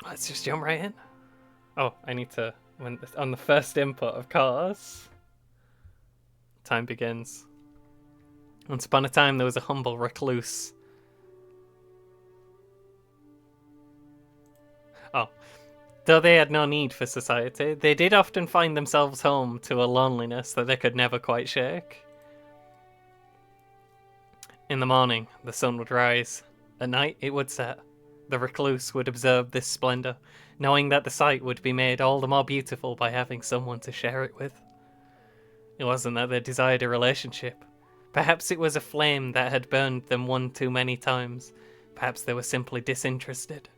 Let's just jump right in. Oh, I need to... on the first input, of course. Time begins. Once upon a time, there was a humble recluse. Oh. Though they had no need for society, they did often find themselves home to a loneliness that they could never quite shake. In the morning, the sun would rise. At night, it would set. The recluse would observe this splendour, knowing that the sight would be made all the more beautiful by having someone to share it with. It wasn't that they desired a relationship. Perhaps it was a flame that had burned them one too many times. Perhaps they were simply disinterested.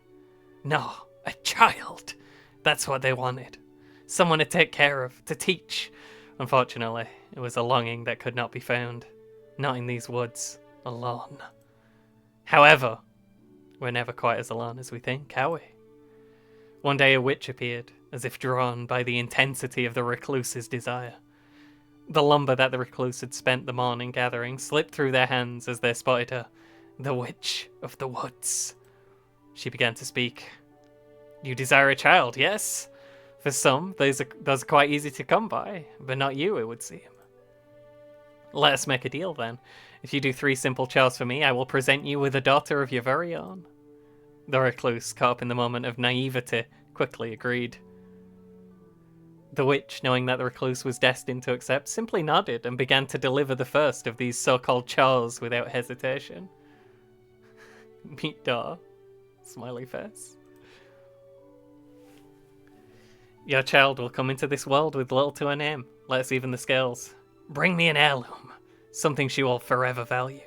No, a child! That's what they wanted. Someone to take care of, to teach. Unfortunately, it was a longing that could not be found. Not in these woods, alone. However, we're never quite as alone as we think, are we? One day a witch appeared, as if drawn by the intensity of the recluse's desire. The lumber that the recluse had spent the morning gathering slipped through their hands as they spotted her. The witch of the woods. She began to speak. You desire a child, yes? For some, those are quite easy to come by, but not you, it would seem. Let us make a deal then. If you do 3 simple chores for me, I will present you with a daughter of your very own. The recluse, caught up in the moment of naivety, quickly agreed. The witch, knowing that the recluse was destined to accept, simply nodded and began to deliver the first of these so-called chores without hesitation. Meet door. Smiley face. Your child will come into this world with little to her name. Let us even the scales. Bring me an heirloom. Something she will forever value.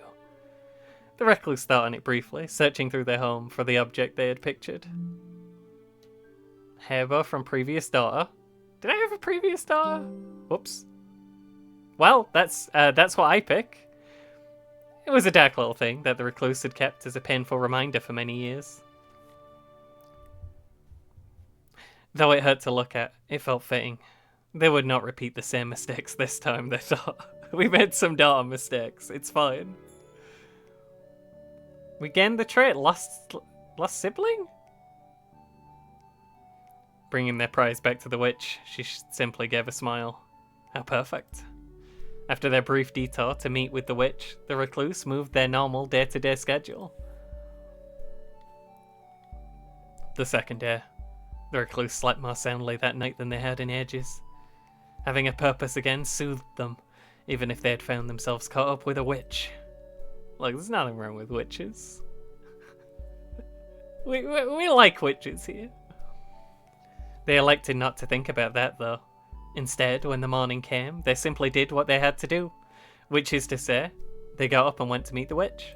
The recluse thought on it briefly, searching through their home for the object they had pictured. Hairbow from previous daughter. Did I have a previous daughter? Whoops. Well, that's what I pick. It was a dark little thing that the recluse had kept as a painful reminder for many years. Though it hurt to look at, it felt fitting. They would not repeat the same mistakes this time, they thought. We made some daughter mistakes, it's fine. We gained the trait, lost sibling? Bringing their prize back to the witch, she simply gave a smile. How perfect. After their brief detour to meet with the witch, the recluse moved their normal day-to-day schedule. The second day, the recluse slept more soundly that night than they had in ages. Having a purpose again soothed them, even if they had found themselves caught up with a witch. Look, there's nothing wrong with witches. we like witches here. They elected not to think about that, though. Instead, when the morning came, they simply did what they had to do, which is to say, they got up and went to meet the witch.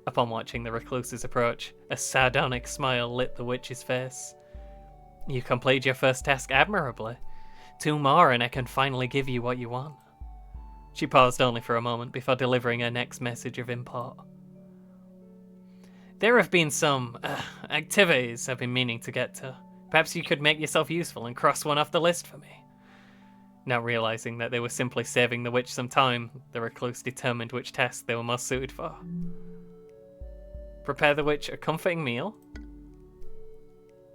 Upon watching the recluse's approach, a sardonic smile lit the witch's face. You completed your first task admirably. 2 more and I can finally give you what you want. She paused only for a moment before delivering her next message of import. There have been some activities I've been meaning to get to. Perhaps you could make yourself useful and cross one off the list for me. Not realizing that they were simply saving the witch some time, the recluse determined which task they were most suited for. Prepare the witch a comforting meal.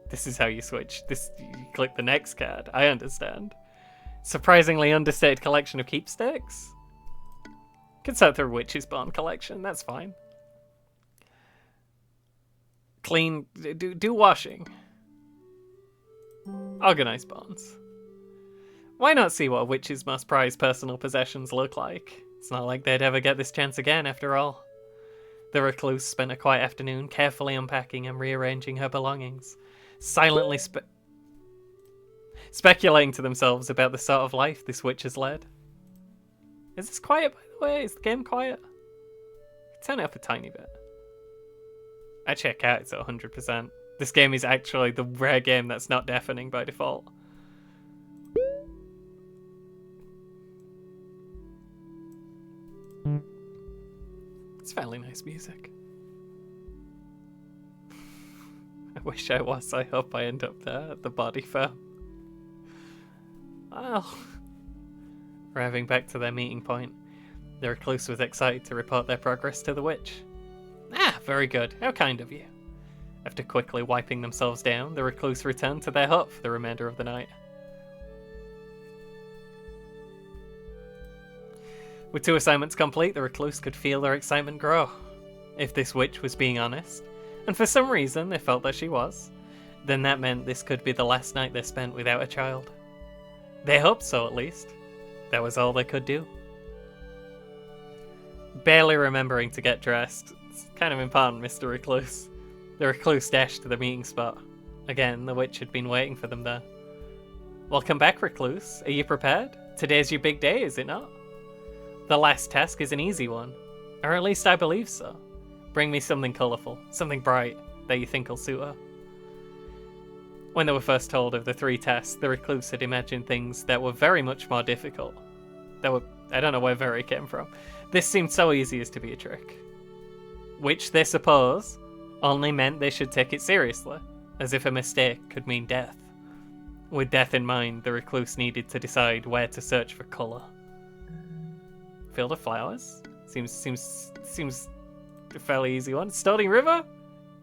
This is how you switch. You click the next card. I understand. Surprisingly understated collection of keepsakes. Could sort through Witch's Bond collection. That's fine. Clean. Do washing. Organize bonds. Why not see what a witch's most prized personal possessions look like? It's not like they'd ever get this chance again, after all. The recluse spent a quiet afternoon carefully unpacking and rearranging her belongings, silently speculating to themselves about the sort of life this witch has led. Is this quiet, by the way? Is the game quiet? Turn it up a tiny bit. Actually, I can't. It's at 100%. This game is actually the rare game that's not deafening by default. It's fairly nice music. I wish I was. I hope I end up there at the body farm. Well, arriving back to their meeting point, the recluse was excited to report their progress to the witch. Ah, very good. How kind of you. After quickly wiping themselves down, the recluse returned to their hut for the remainder of the night. With 2 assignments complete, the recluse could feel their excitement grow. If this witch was being honest, and for some reason they felt that she was, then that meant this could be the last night they spent without a child. They hoped so, at least. That was all they could do. Barely remembering to get dressed. It's kind of important, Mr. Recluse. The recluse dashed to the meeting spot. Again, the witch had been waiting for them there. Welcome back, Recluse. Are you prepared? Today's your big day, is it not? The last task is an easy one. Or at least I believe so. Bring me something colourful, something bright, that you think will suit her. When they were first told of the 3 tasks, the recluse had imagined things that were very much more difficult. I don't know where very came from. This seemed so easy as to be a trick. Which, they suppose, only meant they should take it seriously, as if a mistake could mean death. With death in mind, the recluse needed to decide where to search for colour. Field of flowers? Seems a fairly easy one. Stony River?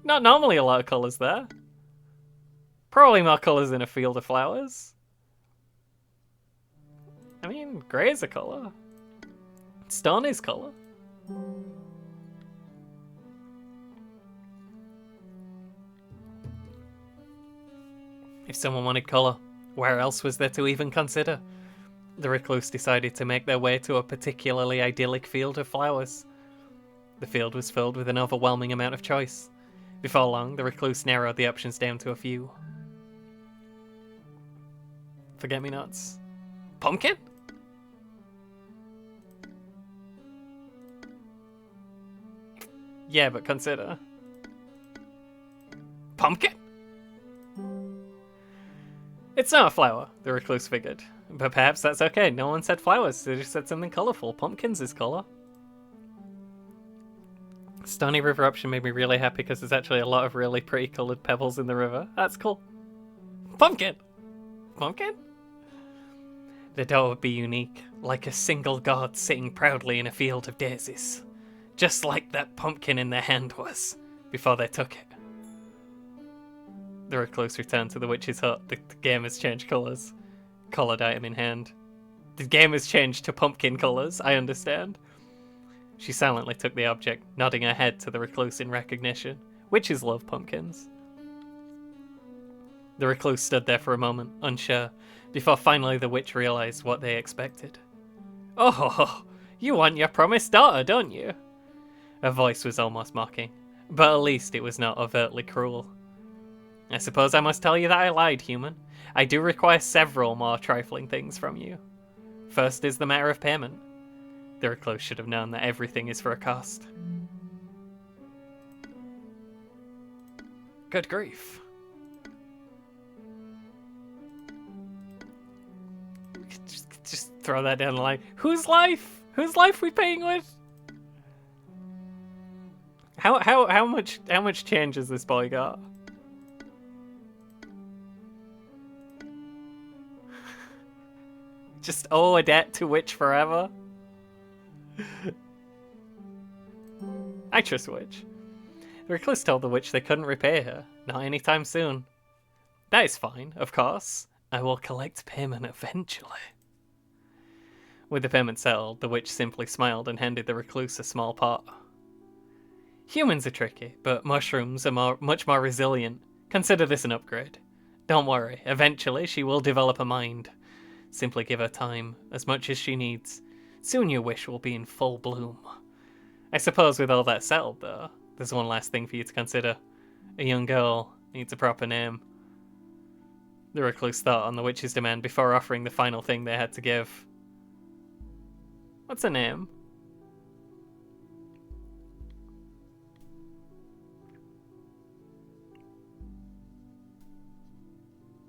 Not normally a lot of colours there. Probably more colours in a field of flowers. I mean, grey is a colour. Stone is colour. If someone wanted colour, where else was there to even consider? The recluse decided to make their way to a particularly idyllic field of flowers. The field was filled with an overwhelming amount of choice. Before long, the recluse narrowed the options down to a few. Forget-me-nots. Pumpkin? Yeah, but consider. Pumpkin? It's not a flower, the recluse figured. But perhaps that's okay. No one said flowers, they just said something colourful. Pumpkins is colour. Stony River option made me really happy because there's actually a lot of really pretty coloured pebbles in the river. That's cool. Pumpkin! Pumpkin? The door would be unique, like a single god sitting proudly in a field of daisies. Just like that pumpkin in their hand was, before they took it. The recluse returned to the witch's hut. The game has changed colours. Coloured item in hand. The game has changed to pumpkin colours, I understand. She silently took the object, nodding her head to the recluse in recognition. Witches love pumpkins. The recluse stood there for a moment, unsure, before finally the witch realised what they expected. Oh, you want your promised daughter, don't you? Her voice was almost mocking, but at least it was not overtly cruel. I suppose I must tell you that I lied, human. I do require several more trifling things from you. First is the matter of payment. The recluse should have known that everything is for a cost. Good grief. Just throw that down the line. Whose life? Whose life we paying with? How much change has this boy got? Just owe a debt to witch forever? I trust witch. The recluse told the witch they couldn't repay her, not anytime soon. That is fine, of course. I will collect payment eventually. With the payment settled, the witch simply smiled and handed the recluse a small pot. Humans are tricky, but mushrooms are much more resilient. Consider this an upgrade. Don't worry, eventually she will develop a mind. Simply give her time, as much as she needs. Soon your wish will be in full bloom. I suppose with all that settled, though, there's one last thing for you to consider. A young girl needs a proper name. The recluse thought on the witch's demand before offering the final thing they had to give. What's a name?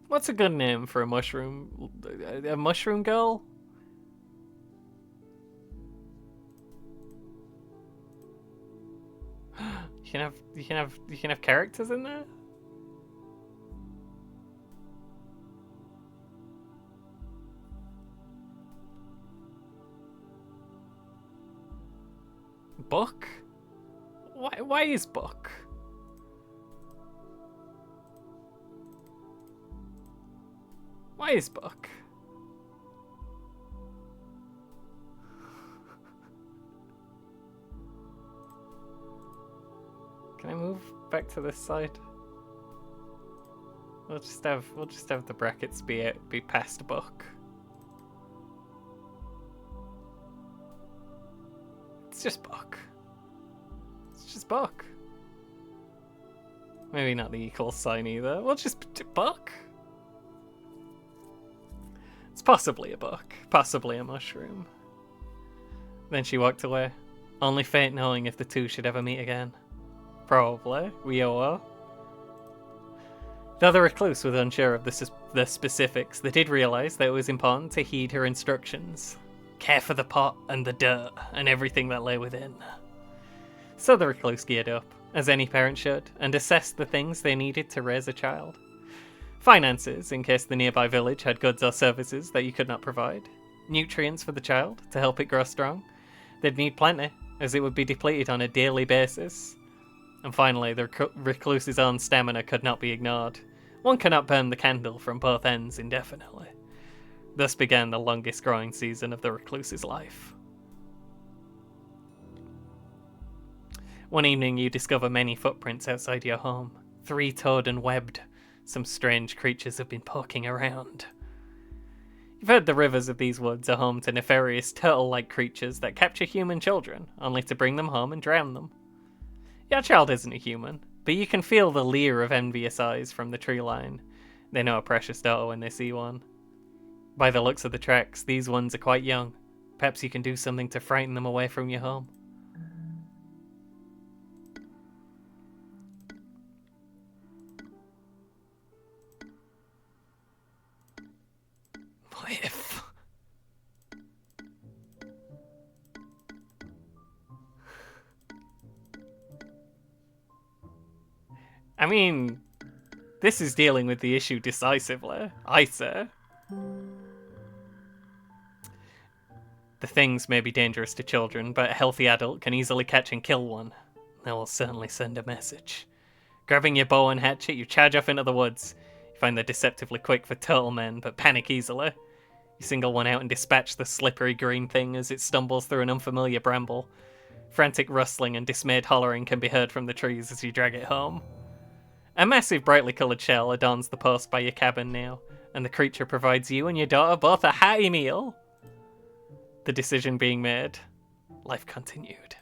What's a good name for a mushroom? A mushroom girl? You can have characters in there? Book? Why is book? Wise book. Can I move back to this side? We'll just have the brackets be past book. It's just book. It's just book. Maybe not the equal sign either. We'll just book. It's possibly a book, possibly a mushroom. Then she walked away, only fate knowing if the two should ever meet again. Probably. We owe her. Though the recluse was unsure of the specifics, they did realise that it was important to heed her instructions. Care for the pot and the dirt and everything that lay within. So the recluse geared up, as any parent should, and assessed the things they needed to raise a child. Finances, in case the nearby village had goods or services that you could not provide. Nutrients for the child, to help it grow strong. They'd need plenty, as it would be depleted on a daily basis. And finally, the recluse's own stamina could not be ignored. One cannot burn the candle from both ends indefinitely. Thus began the longest growing season of the recluse's life. One evening you discover many footprints outside your home. 3-toed and webbed. Some strange creatures have been poking around. You've heard the rivers of these woods are home to nefarious turtle-like creatures that capture human children, only to bring them home and drown them. Your child isn't a human, but you can feel the leer of envious eyes from the tree line. They know a precious daughter when they see one. By the looks of the tracks, these ones are quite young. Perhaps you can do something to frighten them away from your home. What if? I mean, this is dealing with the issue decisively, I say. The things may be dangerous to children, but a healthy adult can easily catch and kill one. That will certainly send a message. Grabbing your bow and hatchet, you charge off into the woods. You find they're deceptively quick for turtle men, but panic easily. You single one out and dispatch the slippery green thing as it stumbles through an unfamiliar bramble. Frantic rustling and dismayed hollering can be heard from the trees as you drag it home. A massive brightly coloured shell adorns the post by your cabin now, and the creature provides you and your daughter both a hearty meal. The decision being made, life continued.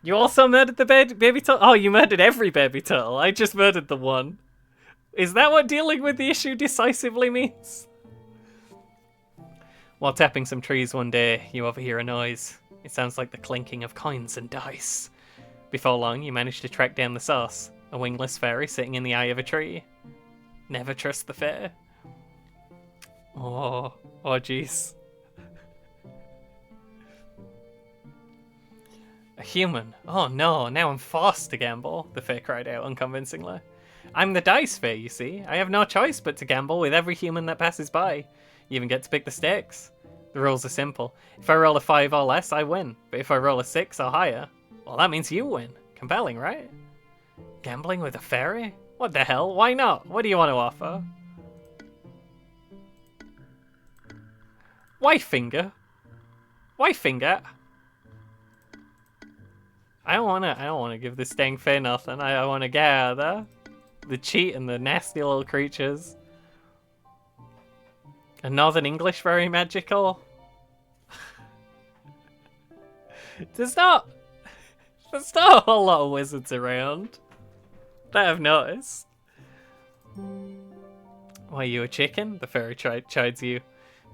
You also murdered the baby turtle? Oh, you murdered every baby turtle. I just murdered the one. Is that what dealing with the issue decisively means? While tapping some trees one day, you overhear a noise. It sounds like the clinking of coins and dice. Before long, you manage to track down the source, a wingless fairy sitting in the eye of a tree. Never trust the fair. Oh jeez. A human. Oh no, now I'm forced to gamble, the fae cried out unconvincingly. I'm the dice fae, you see. I have no choice but to gamble with every human that passes by. You even get to pick the stakes. The rules are simple. If I roll a 5 or less, I win. But if I roll a 6 or higher, well, that means you win. Compelling, right? Gambling with a fairy? What the hell? Why not? What do you want to offer? Why finger? Why finger? I don't wanna give this dang fae nothing. I wanna gather the cheat and the nasty little creatures. A Northern English very magical? There's not a whole lot of wizards around that I've noticed. Why, you a chicken? The fairy chides you.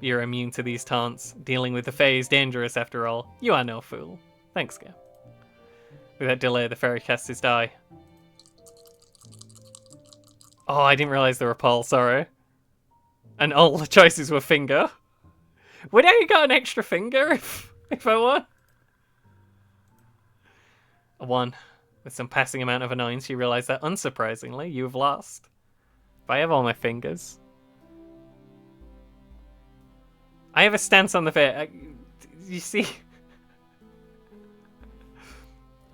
You're immune to these taunts. Dealing with the fae is dangerous after all. You are no fool. Thanks, Gam. Without delay, the fairy casts his die. Oh, I didn't realise they were Paul, sorry. And all the choices were finger. Would I have got an extra finger if I won? A 1. With some passing amount of annoyance, you realise that, unsurprisingly, you've lost. If I have all my fingers. I have a stance on the fair. You see...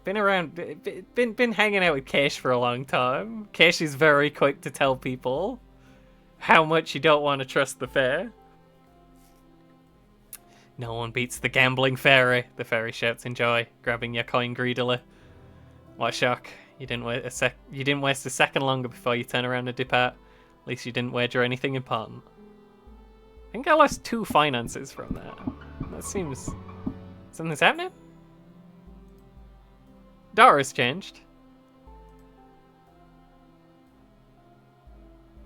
Been hanging out with Kesh for a long time. Kesh is very quick to tell people how much you don't want to trust the fair. No one beats the gambling fairy, the fairy shouts in joy, grabbing your coin greedily. What a shock. You didn't waste a second longer before you turn around and depart. At least you didn't wager anything important. I think I lost 2 finances from that. That seems... Something's happening? Dora's changed.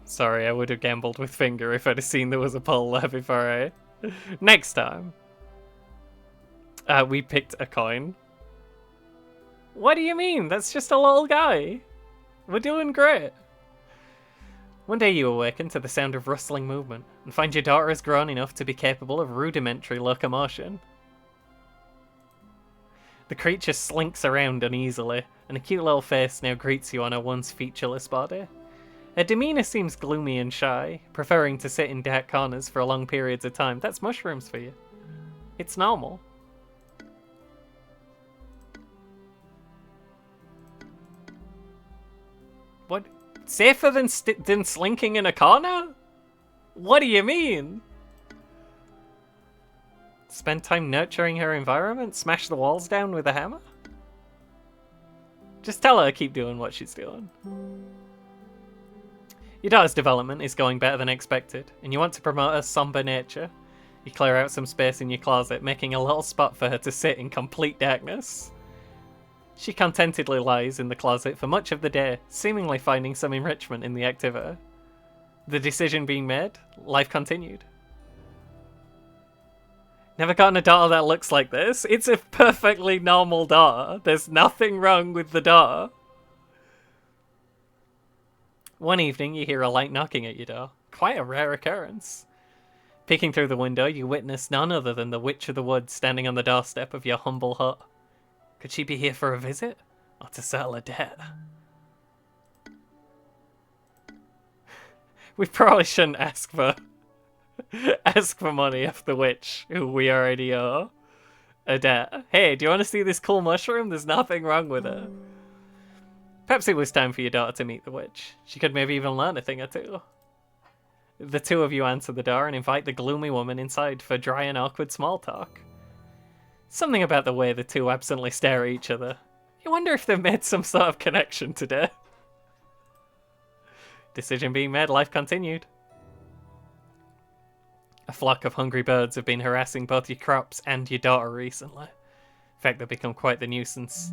Sorry, I would have gambled with finger if I'd have seen there was a pole there before I... Next time. We picked a coin. What do you mean? That's just a little guy. We're doing great. One day you awaken to the sound of rustling movement and find your daughter has grown enough to be capable of rudimentary locomotion. The creature slinks around uneasily, and a cute little face now greets you on her once featureless body. Her demeanour seems gloomy and shy, preferring to sit in dark corners for long periods of time. That's mushrooms for you. It's normal. What? Safer than slinking in a corner? What do you mean? Spend time nurturing her environment? Smash the walls down with a hammer? Just tell her to keep doing what she's doing. Your daughter's development is going better than expected, and you want to promote her somber nature. You clear out some space in your closet, making a little spot for her to sit in complete darkness. She contentedly lies in the closet for much of the day, seemingly finding some enrichment in the activity. The decision being made, life continued. Never gotten a daughter that looks like this. It's a perfectly normal daughter. There's nothing wrong with the daughter. One evening, you hear a light knocking at your door. Quite a rare occurrence. Peeking through the window, you witness none other than the Witch of the Woods standing on the doorstep of your humble hut. Could she be here for a visit? Or to settle a debt? We probably shouldn't ask for money of the witch, who we already owe a debt. Hey, do you want to see this cool mushroom? There's nothing wrong with it. Perhaps it was time for your daughter to meet the witch. She could maybe even learn a thing or two. The two of you answer the door and invite the gloomy woman inside for dry and awkward small talk. Something about the way the two absently stare at each other. You wonder if they've made some sort of connection today. Decision being made, life continued. A flock of hungry birds have been harassing both your crops and your daughter recently. In fact, they've become quite the nuisance.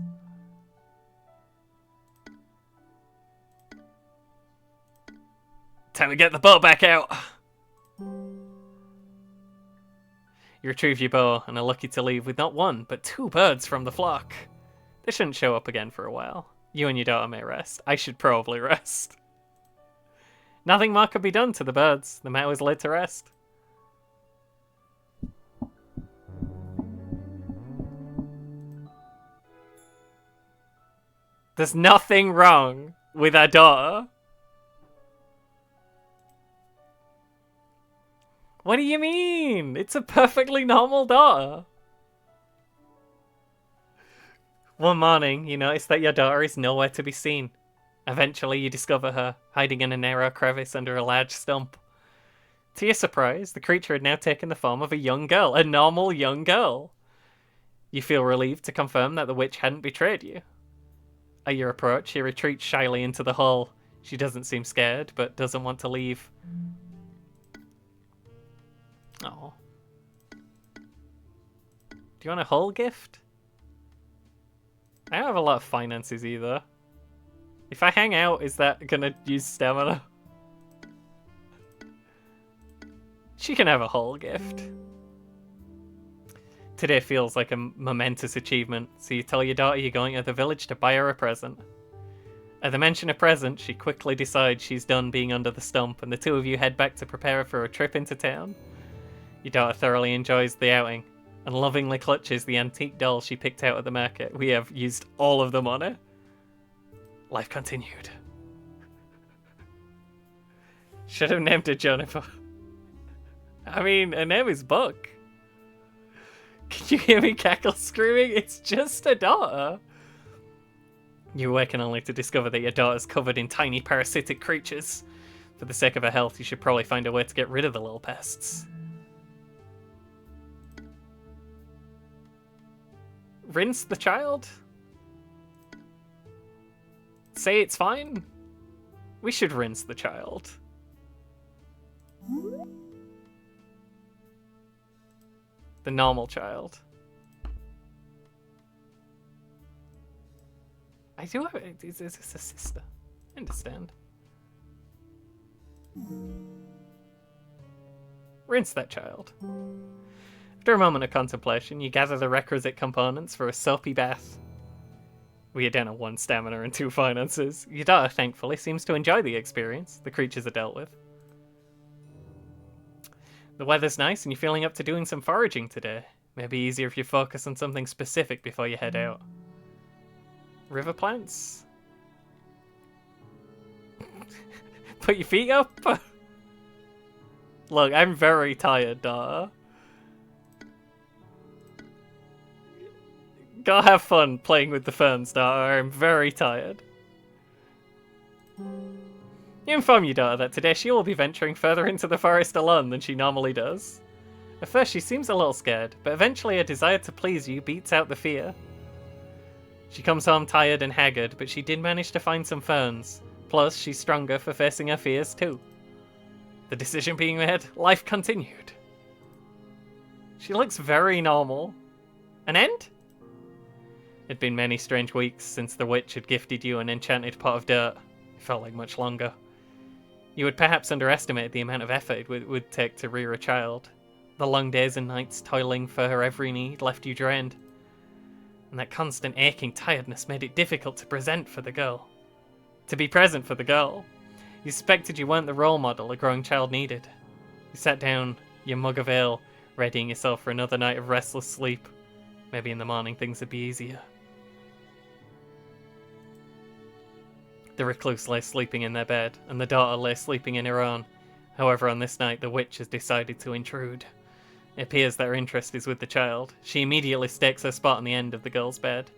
Time to get the bow back out! You retrieve your bow and are lucky to leave with not one, but 2 birds from the flock. They shouldn't show up again for a while. You and your daughter may rest. I should probably rest. Nothing more could be done to the birds. The matter was laid to rest. There's nothing wrong with our daughter. What do you mean? It's a perfectly normal daughter. One morning, you notice that your daughter is nowhere to be seen. Eventually, you discover her, hiding in a narrow crevice under a large stump. To your surprise, the creature had now taken the form of a young girl, a normal young girl. You feel relieved to confirm that the witch hadn't betrayed you. At your approach, she retreats shyly into the hole. She doesn't seem scared, but doesn't want to leave. Oh. Do you want a whole gift? I don't have a lot of finances either. If I hang out, is that gonna use stamina? She can have a whole gift. Today feels like a momentous achievement, so you tell your daughter you're going to the village to buy her a present. At the mention of present, she quickly decides she's done being under the stump, and the two of you head back to prepare her for a trip into town. Your daughter thoroughly enjoys the outing, and lovingly clutches the antique doll she picked out at the market. We have used all of them on her. Life continued. Should have named her Jennifer. I mean, her name is Buck. Can you hear me cackle screaming? It's just a daughter. You awaken only to discover that your daughter's covered in tiny parasitic creatures. For the sake of her health, you should probably find a way to get rid of the little pests. Rinse the child? Say it's fine? We should rinse the child. The normal child. I do have it. Is this a sister? I understand. Rinse that child. After a moment of contemplation, you gather the requisite components for a soapy bath. We are down to 1 stamina and 2 finances. Your daughter, thankfully, seems to enjoy the experience the creatures are dealt with. The weather's nice and you're feeling up to doing some foraging today. Maybe easier if you focus on something specific before you head out. River plants? Put your feet up? Look, I'm very tired, daughter. Go have fun playing with the ferns, daughter. I'm very tired. You inform your daughter that today she will be venturing further into the forest alone than she normally does. At first she seems a little scared, but eventually her desire to please you beats out the fear. She comes home tired and haggard, but she did manage to find some ferns. Plus, she's stronger for facing her fears too. The decision being made, life continued. She looks very normal. An end? It had been many strange weeks since the witch had gifted you an enchanted pot of dirt. It felt like much longer. You would perhaps underestimate the amount of effort it would take to rear a child. The long days and nights toiling for her every need left you drained. And that constant aching tiredness made it difficult to present for the girl. To be present for the girl. You suspected you weren't the role model a growing child needed. You sat down, your mug of ale, readying yourself for another night of restless sleep. Maybe in the morning things would be easier. The recluse lay sleeping in their bed, and the daughter lay sleeping in her own. However, on this night, the witch has decided to intrude. It appears that her interest is with the child. She immediately stakes her spot on the end of the girl's bed.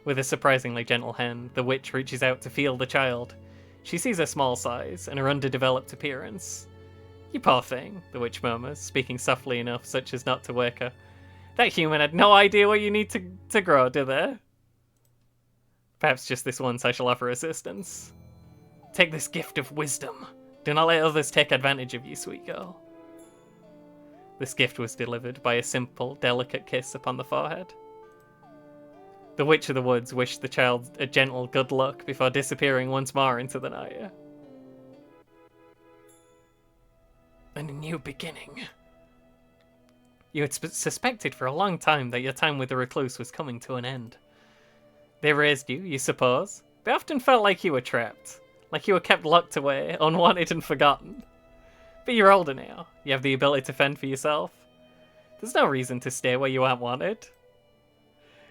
With a surprisingly gentle hand, the witch reaches out to feel the child. She sees her small size and her underdeveloped appearance. "You poor thing," the witch murmurs, speaking softly enough such as not to wake her. "That human had no idea what you need to grow, do they? Perhaps just this once I shall offer assistance. Take this gift of wisdom. Do not let others take advantage of you, sweet girl." This gift was delivered by a simple, delicate kiss upon the forehead. The Witch of the Woods wished the child a gentle good luck before disappearing once more into the night. And a new beginning. You had suspected for a long time that your time with the recluse was coming to an end. They raised you, you suppose, but often felt like you were trapped, like you were kept locked away, unwanted and forgotten. But you're older now, you have the ability to fend for yourself. There's no reason to stay where you aren't wanted.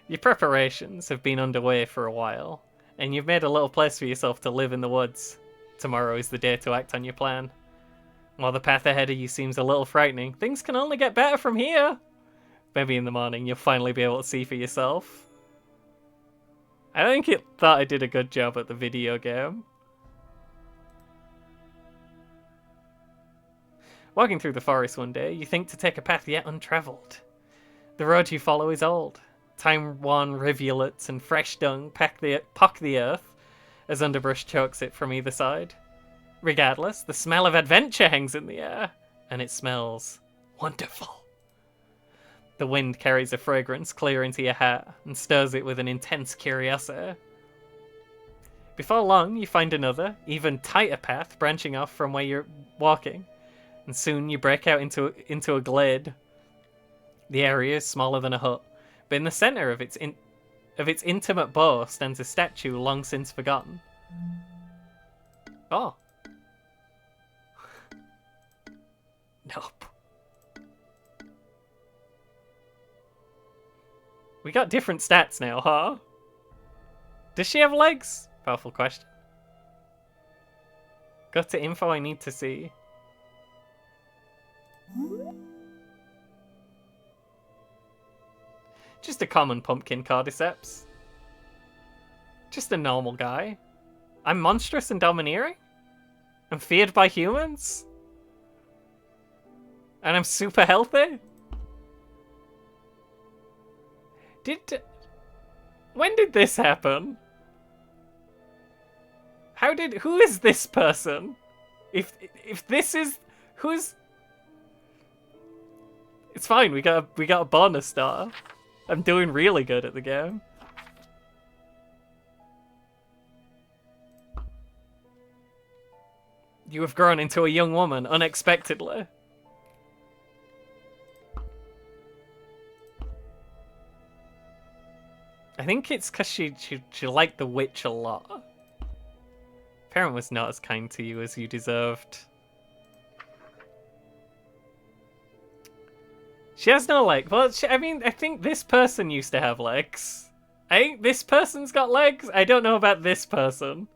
Your preparations have been underway for a while, and you've made a little place for yourself to live in the woods. Tomorrow is the day to act on your plan. While the path ahead of you seems a little frightening, things can only get better from here. Maybe in the morning you'll finally be able to see for yourself. I think it thought I did a good job at the video game. Walking through the forest one day, you think to take a path yet untravelled. The road you follow is old. Time-worn rivulets and fresh dung pock the earth as underbrush chokes it from either side. Regardless, the smell of adventure hangs in the air, and it smells wonderful. The wind carries a fragrance clear into your heart and stirs it with an intense curiosity. Before long, you find another, even tighter path branching off from where you're walking, and soon you break out into a glade. The area is smaller than a hut, but in the center of its intimate bow stands a statue long since forgotten. Oh. Nope. We got different stats now, huh? Does she have legs? Powerful question. Go to info I need to see. Just a common pumpkin cordyceps. Just a normal guy. I'm monstrous and domineering? I'm feared by humans? And I'm super healthy? When did this happen? Who is this person? If this is, who's... It's fine, we got a bonus star. I'm doing really good at the game. You have grown into a young woman unexpectedly. I think it's because she liked the witch a lot. Parent was not as kind to you as you deserved. She has no legs. Well, I think this person used to have legs. I think this person's got legs. I don't know about this person.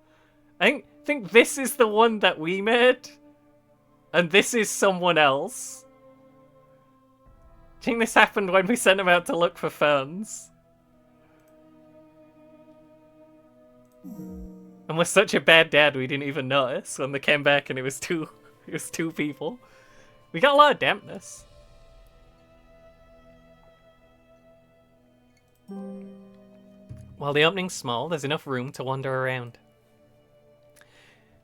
I think this is the one that we made. And this is someone else. I think this happened when we sent him out to look for ferns. And we're such a bad dad we didn't even notice when they came back and it was two people. We got a lot of dampness. While the opening's small, there's enough room to wander around.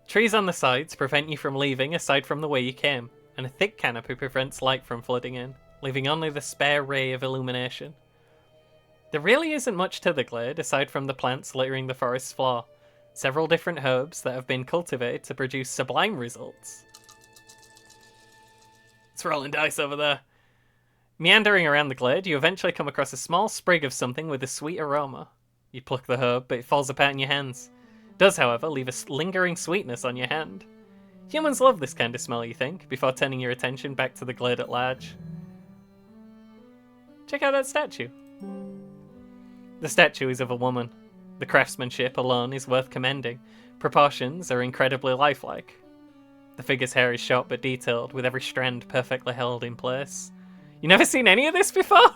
Trees on the sides prevent you from leaving aside from the way you came, and a thick canopy prevents light from flooding in, leaving only the spare ray of illumination. There really isn't much to the glade aside from the plants littering the forest's floor, several different herbs that have been cultivated to produce sublime results. It's rolling dice over there. Meandering around the glade, you eventually come across a small sprig of something with a sweet aroma. You pluck the herb, but it falls apart in your hands. It does, however, leave a lingering sweetness on your hand. Humans love this kind of smell, you think, before turning your attention back to the glade at large. Check out that statue. The statue is of a woman. The craftsmanship alone is worth commending. Proportions are incredibly lifelike. The figure's hair is short but detailed, with every strand perfectly held in place. You never seen any of this before?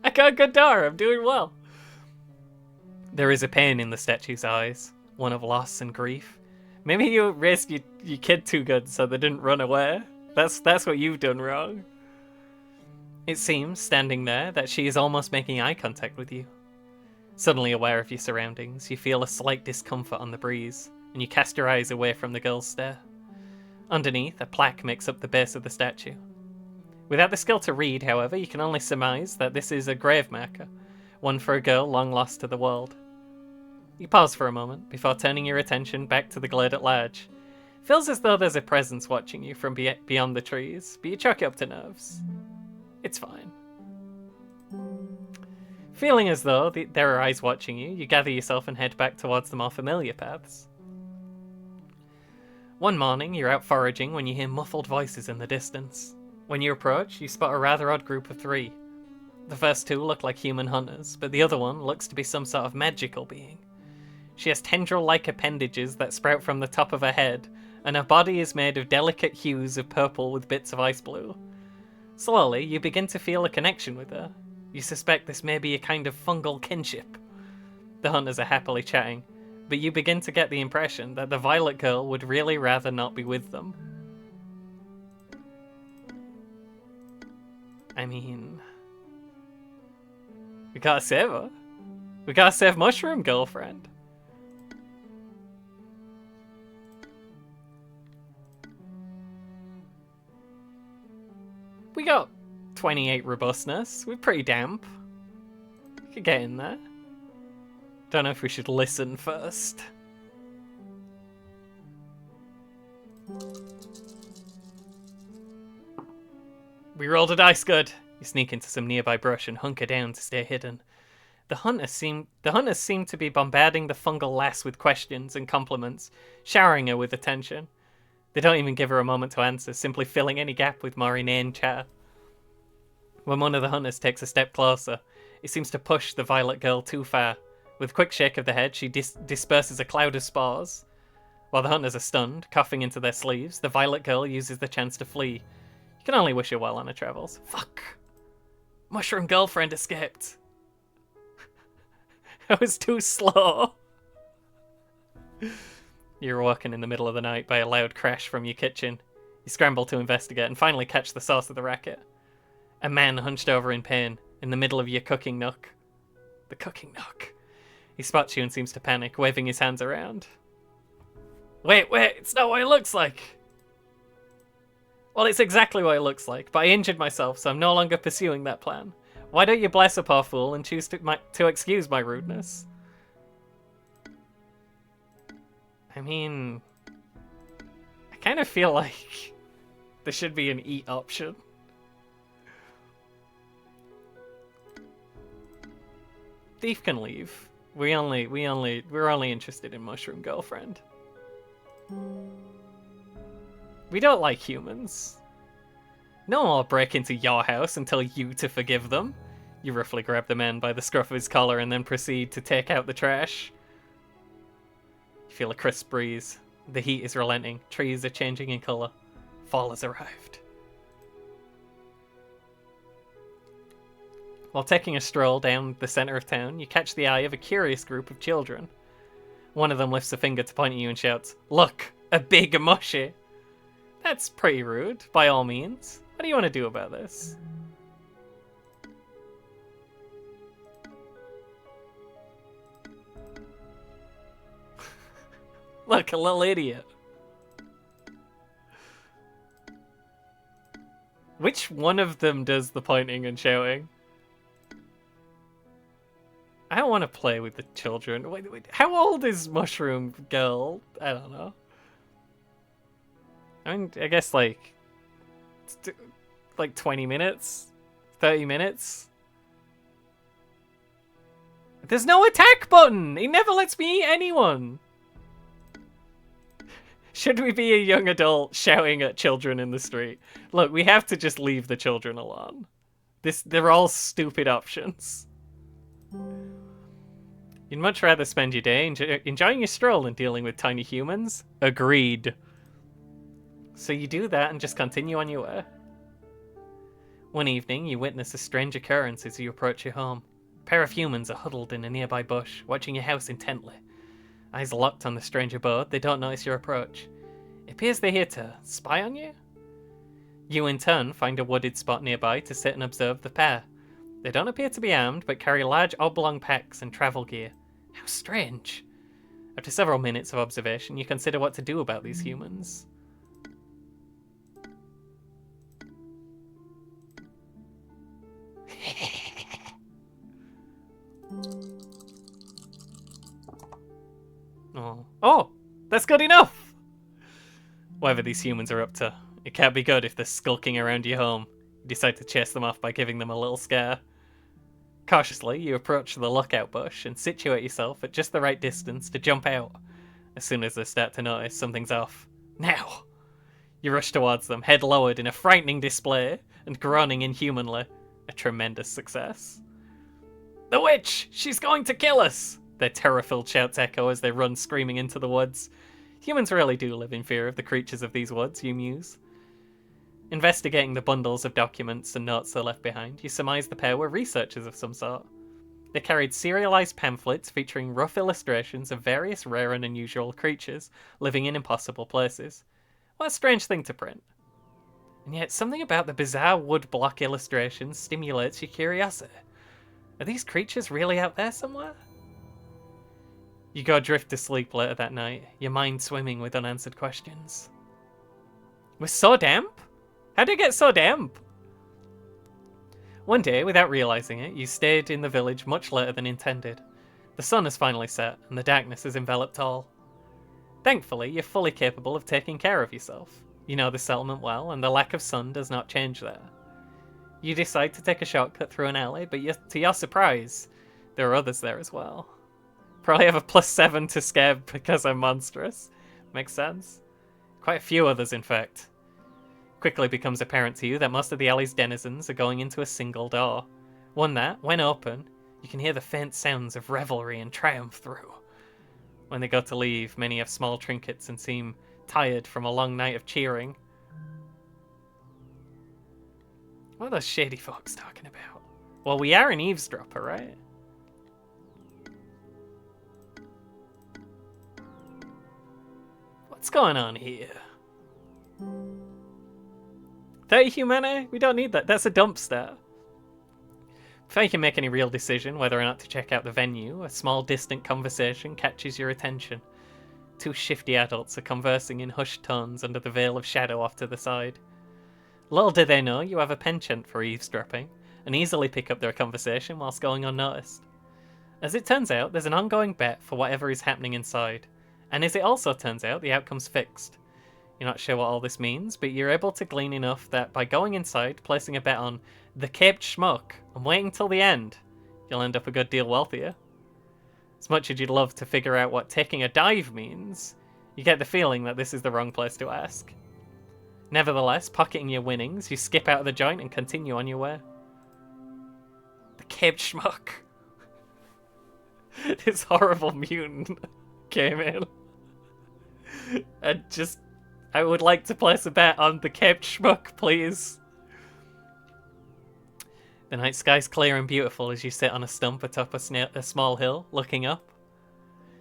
I got a good door, I'm doing well. There is a pain in the statue's eyes, one of loss and grief. Maybe you raised your kid too good so they didn't run away. That's what you've done wrong. It seems, standing there, that she is almost making eye contact with you. Suddenly aware of your surroundings, you feel a slight discomfort on the breeze, and you cast your eyes away from the girl's stare. Underneath, a plaque makes up the base of the statue. Without the skill to read, however, you can only surmise that this is a grave marker, one for a girl long lost to the world. You pause for a moment, before turning your attention back to the glade at large. Feels as though there's a presence watching you from beyond the trees, but you chalk it up to nerves. It's fine. Feeling as though there are eyes watching you, you gather yourself and head back towards the more familiar paths. One morning, you're out foraging when you hear muffled voices in the distance. When you approach, you spot a rather odd group of three. The first two look like human hunters, but the other one looks to be some sort of magical being. She has tendril-like appendages that sprout from the top of her head, and her body is made of delicate hues of purple with bits of ice blue. Slowly, you begin to feel a connection with her. You suspect this may be a kind of fungal kinship. The hunters are happily chatting, but you begin to get the impression that the violet girl would really rather not be with them. I mean... we gotta save her. We gotta save Mushroom Girlfriend. We got 28 robustness. We're pretty damp. We could get in there. Don't know if we should listen first. We rolled a dice good. You sneak into some nearby brush and hunker down to stay hidden. The hunters seem to be bombarding the fungal lass with questions and compliments, showering her with attention. They don't even give her a moment to answer, simply filling any gap with more inane chat. When one of the hunters takes a step closer, it seems to push the violet girl too far. With a quick shake of the head, she disperses a cloud of spores. While the hunters are stunned, coughing into their sleeves, the violet girl uses the chance to flee. You can only wish her well on her travels. Fuck! Mushroom Girlfriend escaped! I was too slow. You're awoken in the middle of the night by a loud crash from your kitchen. You scramble to investigate and finally catch the source of the racket. A man hunched over in pain in the middle of your cooking nook. The cooking nook. He spots you and seems to panic, waving his hands around. Wait, it's not what it looks like. Well, it's exactly what it looks like, but I injured myself, so I'm no longer pursuing that plan. Why don't you bless a poor fool and choose to excuse my rudeness? I mean, I kind of feel like there should be an eat option. Thief can leave. We're only interested in Mushroom Girlfriend. We don't like humans. No one will break into your house and tell you to forgive them. You roughly grab the man by the scruff of his collar and then proceed to take out the trash. You feel a crisp breeze. The heat is relenting. Trees are changing in colour. Fall has arrived. While taking a stroll down the centre of town, you catch the eye of a curious group of children. One of them lifts a finger to point at you and shouts, "Look, a big mushy!" That's pretty rude, by all means. What do you want to do about this? Look, a little idiot. Which one of them does the pointing and shouting? I don't want to play with the children. Wait, how old is Mushroom Girl? I don't know. I mean, I guess like 20 minutes? 30 minutes? There's no attack button! It never lets me eat anyone! Should we be a young adult shouting at children in the street? Look, we have to just leave the children alone. They're all stupid options. You'd much rather spend your day enjoying your stroll than dealing with tiny humans? Agreed. So you do that and just continue on your way. One evening, you witness a strange occurrence as you approach your home. A pair of humans are huddled in a nearby bush, watching your house intently. Eyes locked on the strange abode, they don't notice your approach. It appears they're here to spy on you? You, in turn, find a wooded spot nearby to sit and observe the pair. They don't appear to be armed, but carry large oblong packs and travel gear. How strange. After several minutes of observation, you consider what to do about these humans. Oh, that's good enough! Whatever these humans are up to, it can't be good if they're skulking around your home. You decide to chase them off by giving them a little scare. Cautiously, you approach the lookout bush and situate yourself at just the right distance to jump out. As soon as they start to notice something's off. Now! You rush towards them, head lowered in a frightening display, and groaning inhumanly. A tremendous success. The witch! She's going to kill us! Their terror-filled shouts echo as they run screaming into the woods. Humans really do live in fear of the creatures of these woods, you muse. Investigating the bundles of documents and notes they left behind, you surmise the pair were researchers of some sort. They carried serialized pamphlets featuring rough illustrations of various rare and unusual creatures living in impossible places. What a strange thing to print. And yet something about the bizarre wood block illustrations stimulates your curiosity. Are these creatures really out there somewhere? You go drift to sleep later that night, your mind swimming with unanswered questions. We're so damp? How did it get so damp? One day, without realizing it, you stayed in the village much later than intended. The sun has finally set, and the darkness has enveloped all. Thankfully, you're fully capable of taking care of yourself. You know the settlement well, and the lack of sun does not change there. You decide to take a shortcut through an alley, but to your surprise, there are others there as well. Probably have a +7 to scare because I'm monstrous. Makes sense. Quite a few others, in fact. Quickly becomes apparent to you that most of the alley's denizens are going into a single door. One that, when open, you can hear the faint sounds of revelry and triumph through. When they go to leave, many have small trinkets and seem tired from a long night of cheering. What are those shady folks talking about? Well, we are an eavesdropper, right? What's going on here? 30 humanity? We don't need that. That's a dumpster. Before you can make any real decision whether or not to check out the venue, a small distant conversation catches your attention. Two shifty adults are conversing in hushed tones under the veil of shadow off to the side. Little do they know you have a penchant for eavesdropping, and easily pick up their conversation whilst going unnoticed. As it turns out, there's an ongoing bet for whatever is happening inside, and as it also turns out, the outcome's fixed. You're not sure what all this means, but you're able to glean enough that by going inside, placing a bet on the Caped Schmuck, and waiting till the end, you'll end up a good deal wealthier. As much as you'd love to figure out what taking a dive means, you get the feeling that this is the wrong place to ask. Nevertheless, pocketing your winnings, you skip out of the joint and continue on your way. The Caped Schmuck. This horrible mutant came in. And I would like to place a bet on the Caped Schmuck, please. The night sky's clear and beautiful as you sit on a stump atop a small hill, looking up.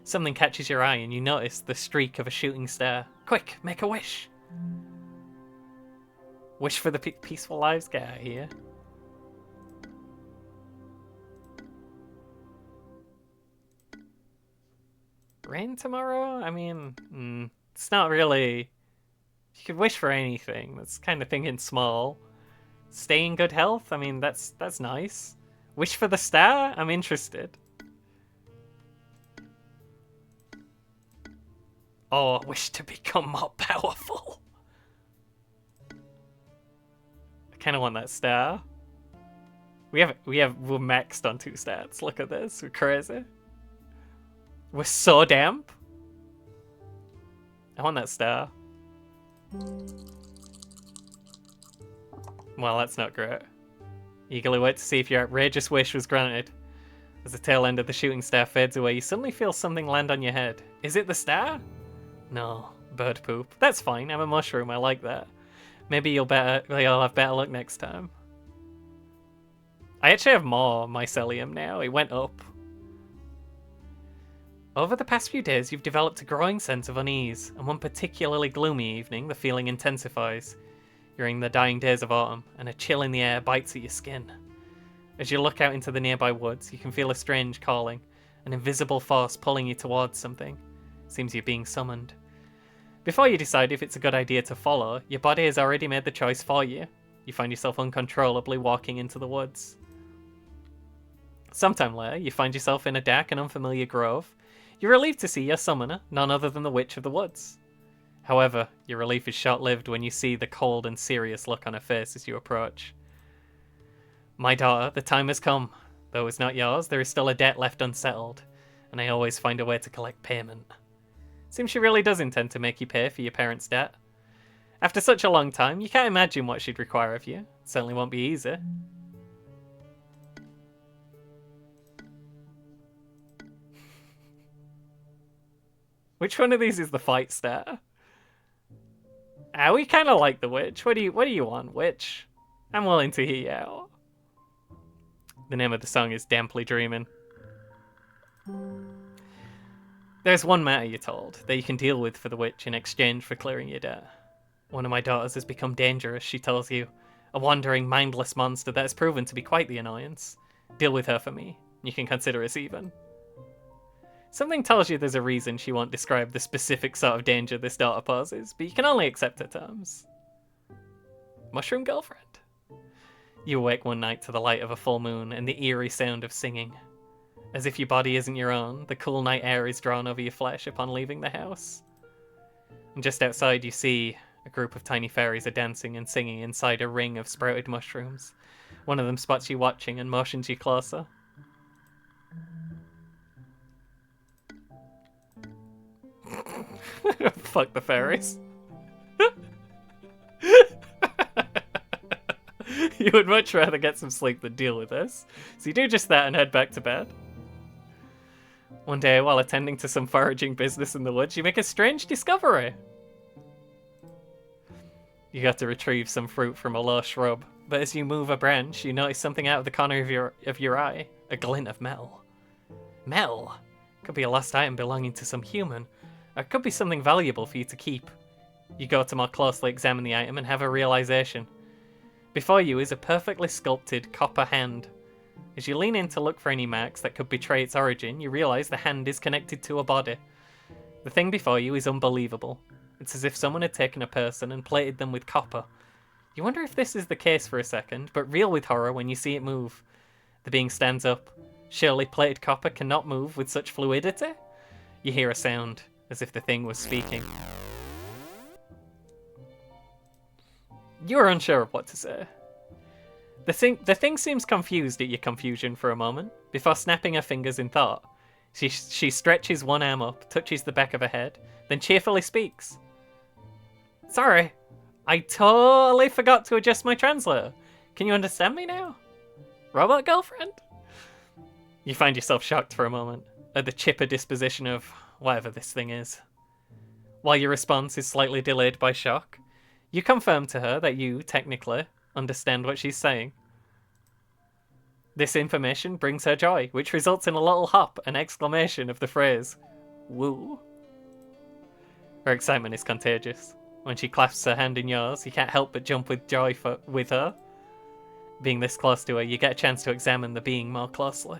Something catches your eye and you notice the streak of a shooting star. Quick, make a wish! Wish for the peaceful lives guy here. Rain tomorrow? I mean, it's not really... You could wish for anything. That's kind of thinking small. Stay in good health? I mean, that's nice. Wish for the star? I'm interested. Oh, wish to become more powerful. I kind of want that star. We're maxed on 2 stats. Look at this. We're crazy. We're so damp. I want that star. Well, that's not great. Eagerly wait to see if your outrageous wish was granted. As the tail end of the shooting star fades away, you suddenly feel something land on your head. Is it the star? No, bird poop. That's fine, I'm a mushroom, I like that. Maybe you'll have better luck next time. I actually have more mycelium now, it went up. Over the past few days, you've developed a growing sense of unease, and one particularly gloomy evening, the feeling intensifies. You're in the dying days of autumn, and a chill in the air bites at your skin. As you look out into the nearby woods, you can feel a strange calling, an invisible force pulling you towards something. Seems you're being summoned. Before you decide if it's a good idea to follow, your body has already made the choice for you. You find yourself uncontrollably walking into the woods. Sometime later, you find yourself in a dark and unfamiliar grove. You're relieved to see your summoner, none other than the Witch of the Woods. However, your relief is short-lived when you see the cold and serious look on her face as you approach. My daughter, the time has come. Though it's not yours, there is still a debt left unsettled, and I always find a way to collect payment. Seems she really does intend to make you pay for your parents' debt. After such a long time, you can't imagine what she'd require of you. It certainly won't be easy. Which one of these is the fight star? We kind of like the witch. What do you want, witch? I'm willing to hear you out. The name of the song is Damply Dreamin'. There's one matter, you're told, that you can deal with for the witch in exchange for clearing your debt. One of my daughters has become dangerous, she tells you. A wandering, mindless monster that has proven to be quite the annoyance. Deal with her for me. You can consider us even. Something tells you there's a reason she won't describe the specific sort of danger this daughter poses, but you can only accept her terms. Mushroom girlfriend? You awake one night to the light of a full moon and the eerie sound of singing. As if your body isn't your own, the cool night air is drawn over your flesh upon leaving the house. And just outside you see a group of tiny fairies are dancing and singing inside a ring of sprouted mushrooms. One of them spots you watching and motions you closer. Fuck the fairies. You would much rather get some sleep than deal with this, so you do just that and head back to bed. One day, while attending to some foraging business in the woods, you make a strange discovery. You got to retrieve some fruit from a low shrub, but as you move a branch, you notice something out of the corner of your eye, a glint of metal. Metal? Could be a lost item belonging to some human. It could be something valuable for you to keep. You go to more closely examine the item and have a realization. Before you is a perfectly sculpted copper hand. As you lean in to look for any marks that could betray its origin, you realize the hand is connected to a body. The thing before you is unbelievable. It's as if someone had taken a person and plated them with copper. You wonder if this is the case for a second, but reel with horror when you see it move. The being stands up. Surely plated copper cannot move with such fluidity? You hear a sound, as if the thing was speaking. You are unsure of what to say. The thing seems confused at your confusion for a moment, before snapping her fingers in thought. She stretches one arm up, touches the back of her head, then cheerfully speaks. Sorry, I totally forgot to adjust my translator. Can you understand me now? Robot girlfriend? You find yourself shocked for a moment, at the chipper disposition of whatever this thing is. While your response is slightly delayed by shock, you confirm to her that you, technically, understand what she's saying. This information brings her joy, which results in a little hop and exclamation of the phrase, woo. Her excitement is contagious. When she clasps her hand in yours, you can't help but jump with joy with her. Being this close to her, you get a chance to examine the being more closely.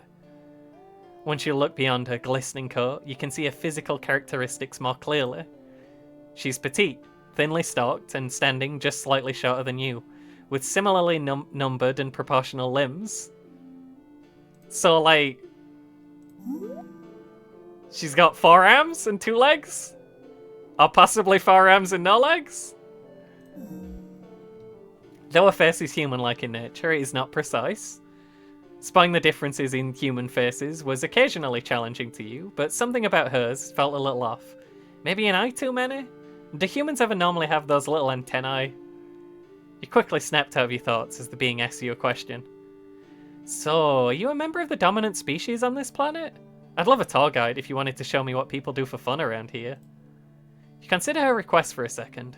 Once you look beyond her glistening coat, you can see her physical characteristics more clearly. She's petite, thinly stalked, and standing just slightly shorter than you, with similarly numbered and proportional limbs. So, like, she's got 4 arms and 2 legs? Or possibly 4 arms and no legs? Though her face is human-like in nature, it is not precise. Spotting the differences in human faces was occasionally challenging to you, but something about hers felt a little off. Maybe an eye too many? Do humans ever normally have those little antennae? You quickly snapped out of your thoughts as the being asked you a question. So, are you a member of the dominant species on this planet? I'd love a tour guide if you wanted to show me what people do for fun around here. You consider her request for a second.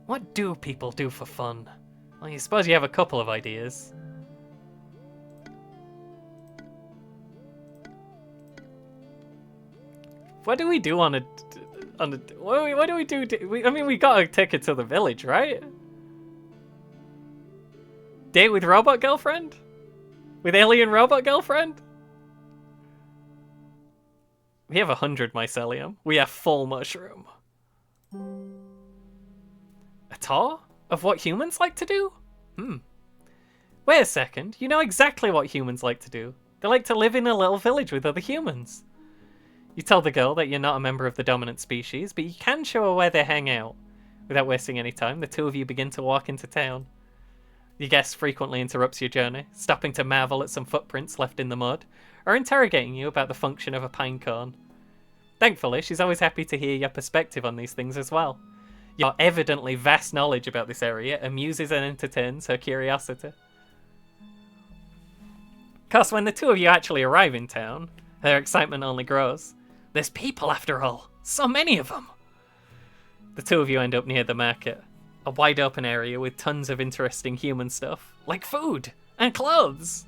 What do people do for fun? Well, you suppose you have a couple of ideas. What do we do on a what do we do? I mean, we gotta take it to the village, right? Date with robot girlfriend? With alien robot girlfriend? We have 100 mycelium. We have full mushroom. A tour of what humans like to do? Wait a second. You know exactly what humans like to do. They like to live in a little village with other humans. You tell the girl that you're not a member of the dominant species, but you can show her where they hang out. Without wasting any time, the two of you begin to walk into town. Your guest frequently interrupts your journey, stopping to marvel at some footprints left in the mud, or interrogating you about the function of a pine cone. Thankfully, she's always happy to hear your perspective on these things as well. Your evidently vast knowledge about this area amuses and entertains her curiosity. Of course, when the two of you actually arrive in town, her excitement only grows. There's people after all, so many of them. The two of you end up near the market, a wide open area with tons of interesting human stuff, like food and clothes.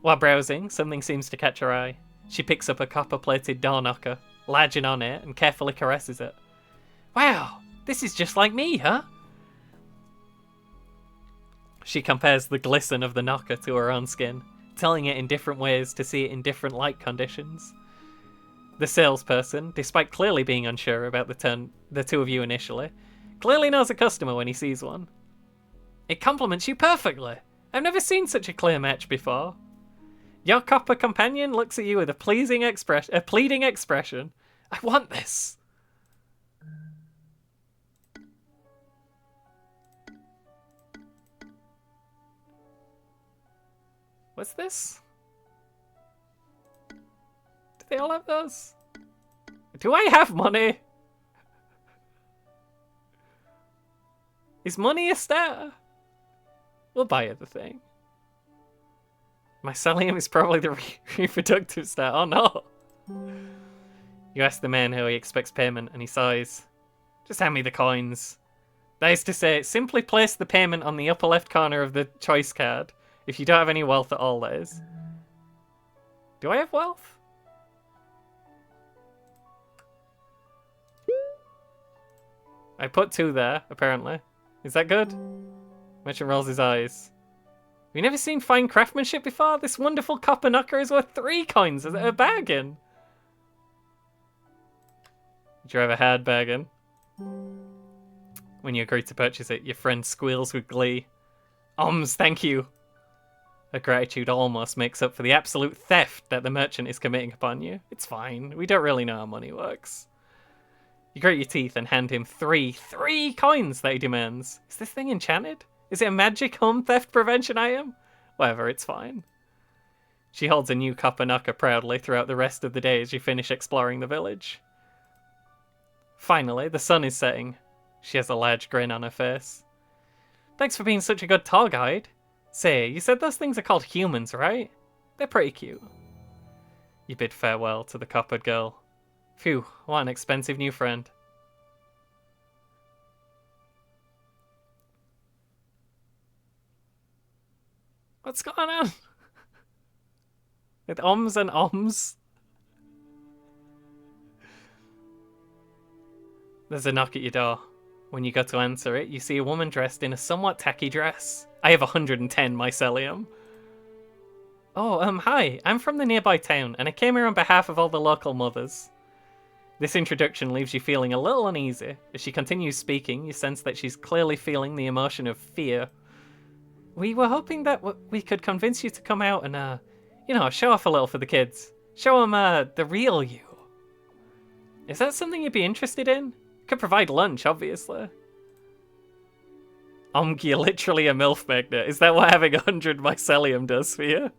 While browsing, something seems to catch her eye. She picks up a copper-plated door knocker, large and ornate, and carefully caresses it. Wow, this is just like me, huh? She compares the glisten of the knocker to her own skin, telling it in different ways to see it in different light conditions. The salesperson, despite clearly being unsure about the two of you initially, clearly knows a customer when he sees one. It complements you perfectly. I've never seen such a clear match before. Your copper companion looks at you with a pleading expression. I want this. What's this? Do they all have those? Do I have money? Is money a stat? We'll buy it the thing. Mycelium is probably the reproductive stat. Oh no. You ask the man how he expects payment and he sighs. Just hand me the coins. That is to say, simply place the payment on the upper left corner of the choice card. If you don't have any wealth at all, that is. Do I have wealth? I put 2 there, apparently. Is that good? Merchant rolls his eyes. Have you never seen fine craftsmanship before? This wonderful copper knocker is worth 3 coins. Is it a bargain? Did you ever had bargain? When you agree to purchase it, your friend squeals with glee. Thank you. Her gratitude almost makes up for the absolute theft that the merchant is committing upon you. It's fine. We don't really know how money works. You grate your teeth and hand him 3 coins that he demands. Is this thing enchanted? Is it a magic home theft prevention item? Whatever, it's fine. She holds a new copper knocker proudly throughout the rest of the day as you finish exploring the village. Finally, the sun is setting. She has a large grin on her face. Thanks for being such a good tour guide. Say, you said those things are called humans, right? They're pretty cute. You bid farewell to the coppered girl. Phew, what an expensive new friend. What's going on? With ums and ums? There's a knock at your door. When you go to answer it, you see a woman dressed in a somewhat tacky dress. I have 110 mycelium. Oh, hi. I'm from the nearby town, and I came here on behalf of all the local mothers. This introduction leaves you feeling a little uneasy. As she continues speaking, you sense that she's clearly feeling the emotion of fear. We were hoping that we could convince you to come out and, show off a little for the kids. Show them, the real you. Is that something you'd be interested in? Could provide lunch, obviously. You're literally a MILF magnet. Is that what having 100 mycelium does for you?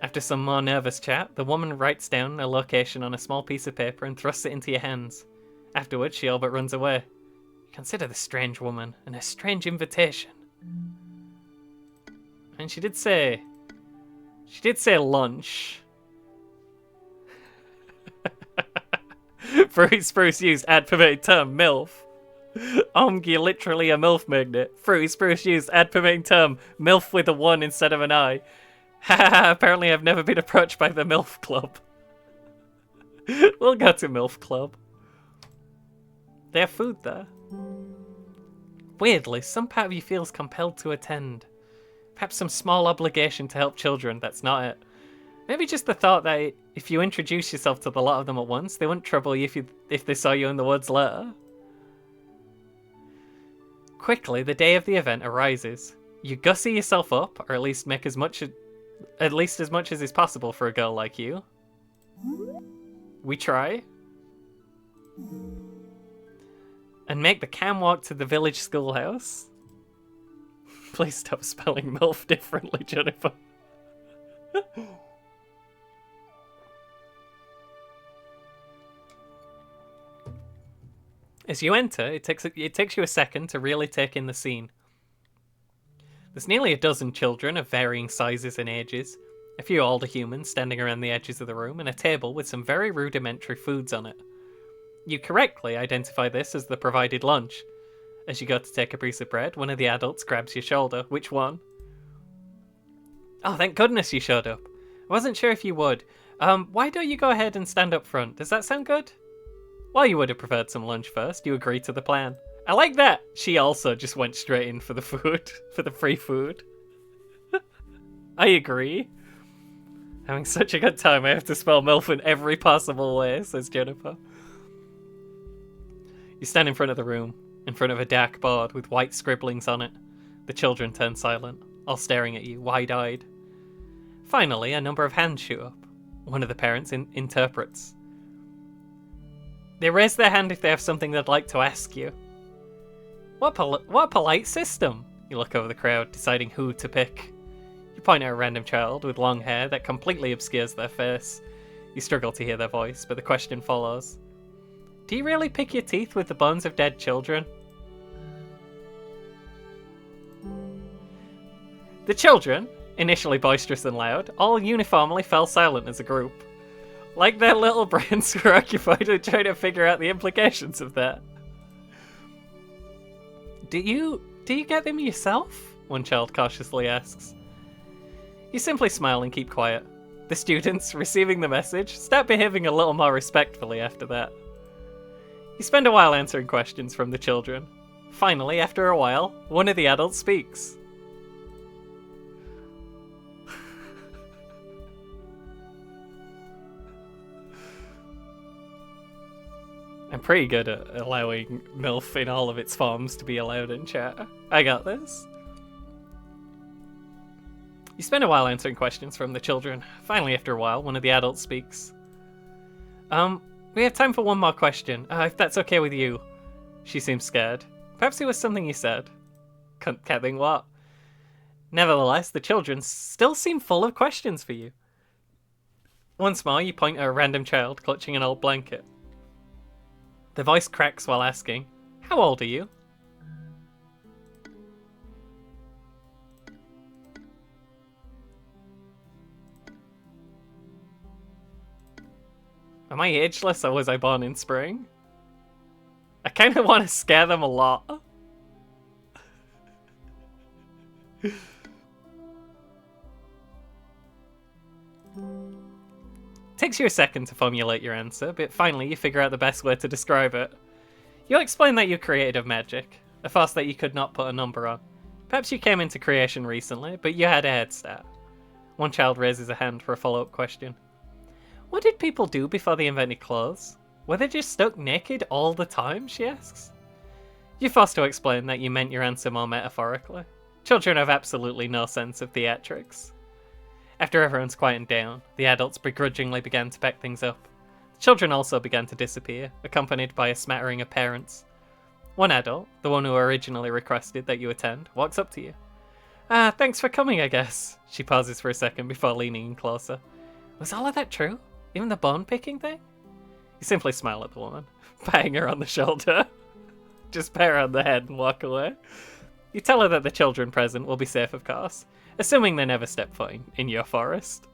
After some more nervous chat, the woman writes down a location on a small piece of paper and thrusts it into your hands. Afterwards, she all but runs away. Consider the strange woman and her strange invitation. And she did say lunch. Fruity Spruce used ad permitting term MILF. You're literally a MILF magnet. Fruity Spruce used ad permitting term MILF with a 1 instead of an I. Haha, apparently I've never been approached by the MILF Club. We'll go to MILF Club. They have food there. Weirdly, some part of you feels compelled to attend. Perhaps some small obligation to help children, that's not it. Maybe just the thought that if you introduce yourself to the lot of them at once, they wouldn't trouble you if they saw you in the woods later. Quickly, the day of the event arises. You gussy yourself up, or at least make as much as is possible for a girl like you. We try. And make the cam walk to the village schoolhouse. Please stop spelling MILF differently, Jennifer. As you enter, it takes you a second to really take in the scene. There's nearly a dozen children of varying sizes and ages, a few older humans standing around the edges of the room, and a table with some very rudimentary foods on it. You correctly identify this as the provided lunch. As you go to take a piece of bread, one of the adults grabs your shoulder. Which one? Oh, thank goodness you showed up. I wasn't sure if you would. Why don't you go ahead and stand up front? Does that sound good? While you would have preferred some lunch first, you agree to the plan. I like that! She also just went straight in for the food, for the free food. I agree. Having such a good time, I have to spell MILF in every possible way, says Jennifer. You stand in front of the room, in front of a dark board with white scribblings on it. The children turn silent, all staring at you, wide-eyed. Finally, a number of hands shoot up. One of the parents interprets. They raise their hand if they have something they'd like to ask you. What a polite system! You look over the crowd, deciding who to pick. You point at a random child with long hair that completely obscures their face. You struggle to hear their voice, but the question follows. Do you really pick your teeth with the bones of dead children? The children, initially boisterous and loud, all uniformly fell silent as a group. Like their little brains were occupied with trying to figure out the implications of that. Do you get them yourself? One child cautiously asks. You simply smile and keep quiet. The students, receiving the message, start behaving a little more respectfully after that. You spend a while answering questions from the children. Finally, after a while, one of the adults speaks. I'm pretty good at allowing MILF in all of its forms to be allowed in chat. I got this. You spend a while answering questions from the children. Finally, after a while, one of the adults speaks. We have time for one more question, if that's okay with you. She seems scared. Perhaps it was something you said. Can't think what. Nevertheless, the children still seem full of questions for you. Once more, you point at a random child clutching an old blanket. The voice cracks while asking, "How old are you?" Am I ageless or was I born in spring? I kind of want to scare them a lot. Takes you a second to formulate your answer, but finally you figure out the best way to describe it. You'll explain that you're created of magic, a force that you could not put a number on. Perhaps you came into creation recently, but you had a head start. One child raises a hand for a follow-up question. What did people do before they invented clothes? Were they just stuck naked all the time, she asks. You're forced to explain that you meant your answer more metaphorically. Children have absolutely no sense of theatrics. After everyone's quietened down, the adults begrudgingly began to pack things up. The children also began to disappear, accompanied by a smattering of parents. One adult, the one who originally requested that you attend, walks up to you. Thanks for coming, I guess. She pauses for a second before leaning in closer. Was all of that true? Even the bone-picking thing? You simply smile at the woman, patting her on the shoulder. Just pat her on the head and walk away. You tell her that the children present will be safe, of course, assuming they never step foot in your forest.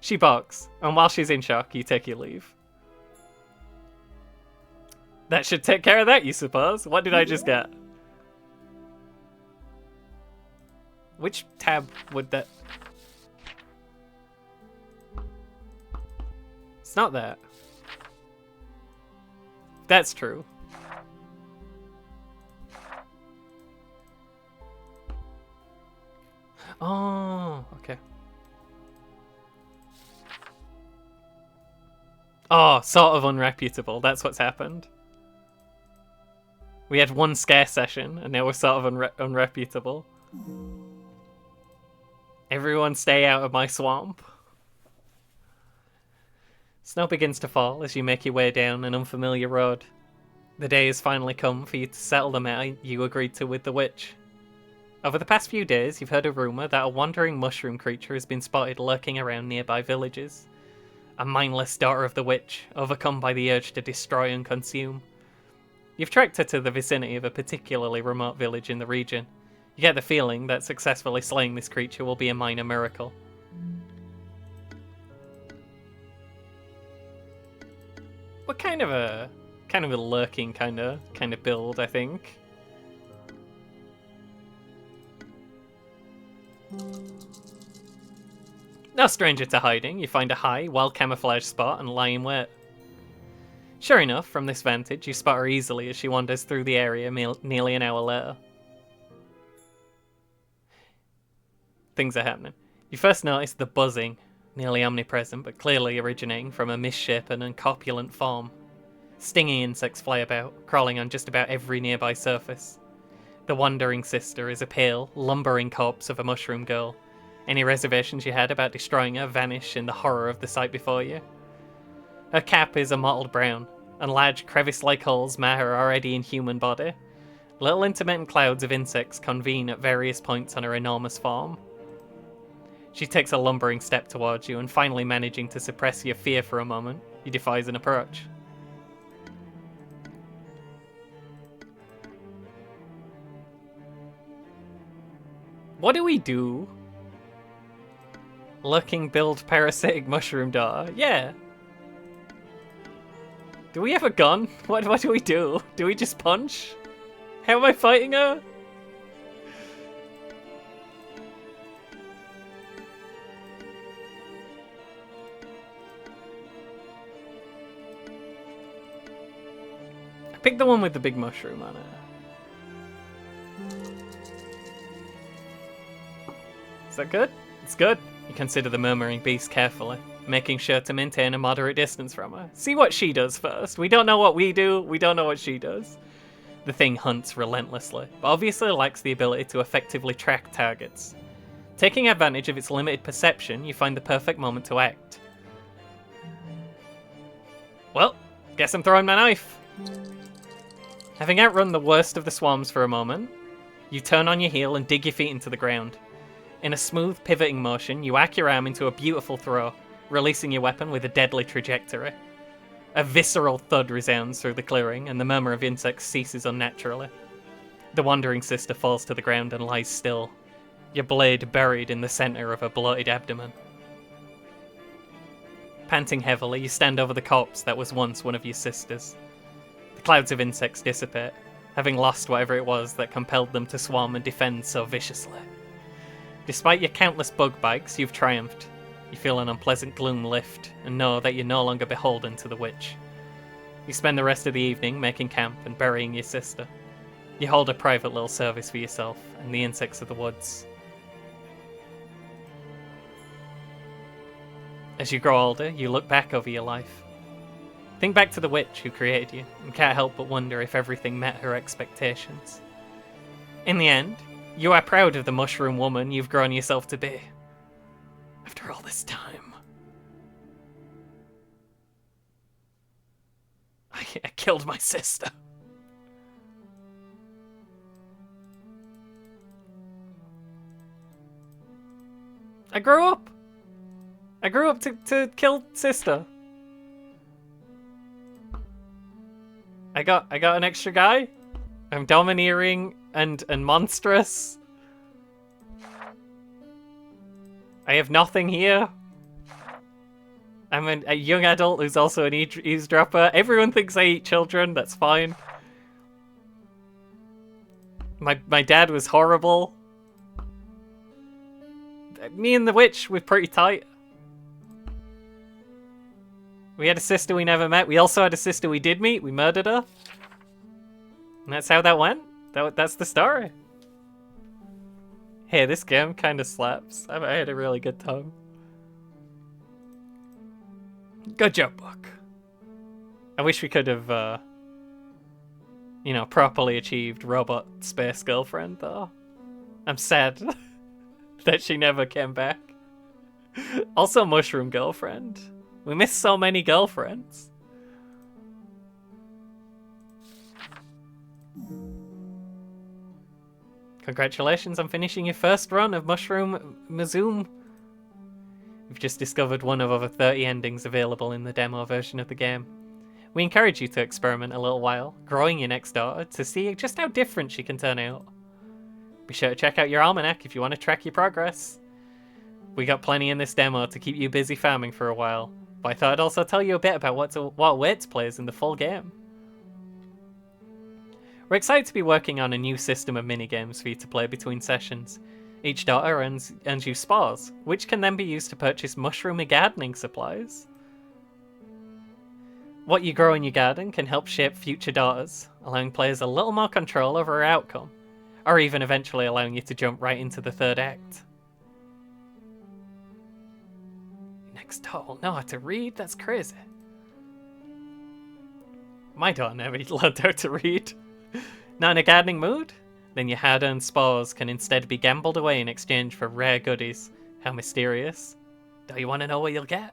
She balks, and while she's in shock, you take your leave. That should take care of that, you suppose? What did I just get? Which tab would that... It's not that. That's true. Oh, okay. Oh, sort of unreputable. That's what's happened. We had one scare session, and now we're sort of unreputable. Everyone stay out of my swamp. Snow begins to fall as you make your way down an unfamiliar road. The day has finally come for you to settle the matter you agreed to with the witch. Over the past few days, you've heard a rumour that a wandering mushroom creature has been spotted lurking around nearby villages. A mindless daughter of the witch, overcome by the urge to destroy and consume. You've tracked her to the vicinity of a particularly remote village in the region. You get the feeling that successfully slaying this creature will be a minor miracle. What kind of a lurking kind of build, I think. No stranger to hiding, you find a high, well-camouflaged spot and lie in wait. Sure enough, from this vantage, you spot her easily as she wanders through the area nearly an hour later. Things are happening. You first notice the buzzing, nearly omnipresent, but clearly originating from a misshapen and corpulent form. Stinging insects fly about, crawling on just about every nearby surface. The wandering sister is a pale, lumbering corpse of a mushroom girl. Any reservations you had about destroying her vanish in the horror of the sight before you. Her cap is a mottled brown, and large crevice-like holes mar her already inhuman body. Little intermittent clouds of insects convene at various points on her enormous form. She takes a lumbering step towards you, and finally managing to suppress your fear for a moment, you devise an approach. What do we do? Lurking build parasitic mushroom daughter. Yeah. Do we have a gun? What do we do? Do we just punch? How am I fighting her? Pick the one with the big mushroom on it. Is that good? It's good. You consider the murmuring beast carefully, making sure to maintain a moderate distance from her. See what she does first. We don't know what we do, we don't know what she does. The thing hunts relentlessly, but obviously lacks the ability to effectively track targets. Taking advantage of its limited perception, you find the perfect moment to act. Well, guess I'm throwing my knife. Having outrun the worst of the swarms for a moment, you turn on your heel and dig your feet into the ground. In a smooth pivoting motion, you arc your arm into a beautiful throw, releasing your weapon with a deadly trajectory. A visceral thud resounds through the clearing, and the murmur of insects ceases unnaturally. The wandering sister falls to the ground and lies still, your blade buried in the center of her bloated abdomen. Panting heavily, you stand over the corpse that was once one of your sisters. The clouds of insects dissipate, having lost whatever it was that compelled them to swarm and defend so viciously. Despite your countless bug bites, you've triumphed. You feel an unpleasant gloom lift, and know that you're no longer beholden to the witch. You spend the rest of the evening making camp and burying your sister. You hold a private little service for yourself and the insects of the woods. As you grow older, you look back over your life. Think back to the witch who created you, and can't help but wonder if everything met her expectations. In the end, you are proud of the mushroom woman you've grown yourself to be. After all this time. I killed my sister. I grew up to kill sister. I got an extra guy. I'm domineering and monstrous. I have nothing here. I'm a young adult who's also an eavesdropper. Everyone thinks I eat children. That's fine. My dad was horrible. Me and the witch were pretty tight. We had a sister we never met. We also had a sister we did meet. We murdered her. And that's how that went. That's the story. Hey, this game kind of slaps. I had a really good time. Good job, book. I wish we could have, properly achieved robot space girlfriend, though. I'm sad that she never came back. Also, mushroom girlfriend. We missed so many girlfriends. Congratulations on finishing your first run of Mushroom Musume. You've just discovered one of over 30 endings available in the demo version of the game. We encourage you to experiment a little while, growing your next daughter to see just how different she can turn out. Be sure to check out your almanac if you want to track your progress. We got plenty in this demo to keep you busy farming for a while, but I thought I'd also tell you a bit about what awaits players in the full game. We're excited to be working on a new system of minigames for you to play between sessions. Each daughter earns you spores, which can then be used to purchase mushroomy gardening supplies. What you grow in your garden can help shape future daughters, allowing players a little more control over her outcome, or even eventually allowing you to jump right into the third act. Next daughter will know how to read? That's crazy. My daughter never learned how to read. Not in a gardening mood? Then your hard-earned spores can instead be gambled away in exchange for rare goodies. How mysterious. Do you want to know what you'll get?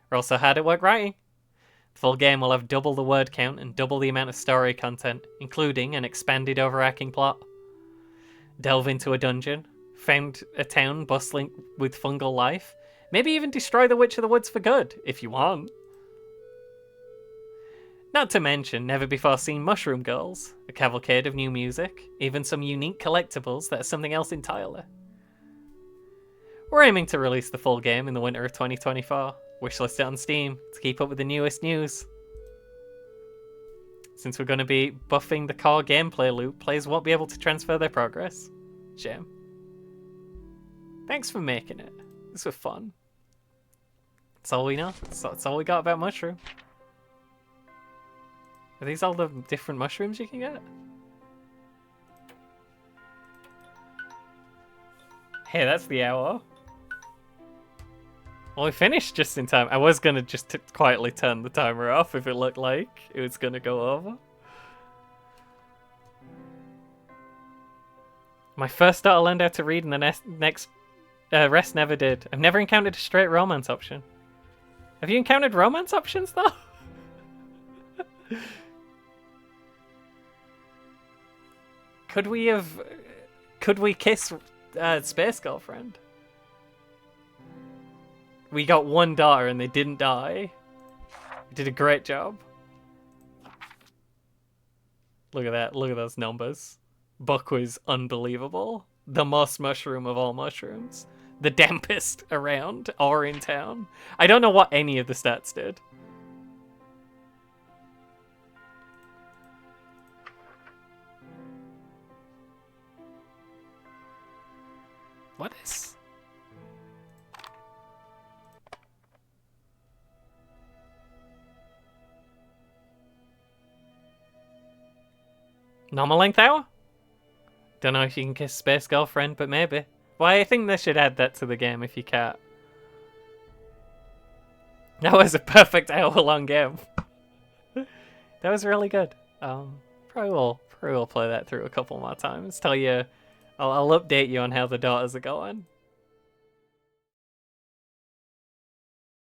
We're also hard at work writing. The full game will have double the word count and double the amount of story content, including an expanded overarching plot. Delve into a dungeon, found a town bustling with fungal life, maybe even destroy the Witch of the Woods for good, if you want. Not to mention never-before-seen mushroom girls, a cavalcade of new music, even some unique collectibles that are something else entirely. We're aiming to release the full game in the winter of 2024. Wishlist it on Steam to keep up with the newest news. Since we're going to be buffing the core gameplay loop, players won't be able to transfer their progress. Shame. Thanks for making it. This was fun. That's all we know. That's all we got about Mushroom. Are these all the different mushrooms you can get? Hey, that's the hour. Well, we finished just in time. I was gonna just quietly turn the timer off if it looked like it was gonna go over. My first daughter learned how to read and the next rest never did. I've never encountered a straight romance option. Have you encountered romance options, though? Could we kiss Space Girlfriend? We got one daughter and they didn't die. We did a great job. Look at that. Look at those numbers. Buck was unbelievable. The most mushroom of all mushrooms. The dampest around or in town. I don't know what any of the stats did. What is... Normal length hour? Don't know if you can kiss Space Girlfriend, but maybe. Well, I think they should add that to the game if you can't. That was a perfect hour-long game. That was really good. Probably will play that through a couple more times. Tell you, I'll update you on how the daughters are going.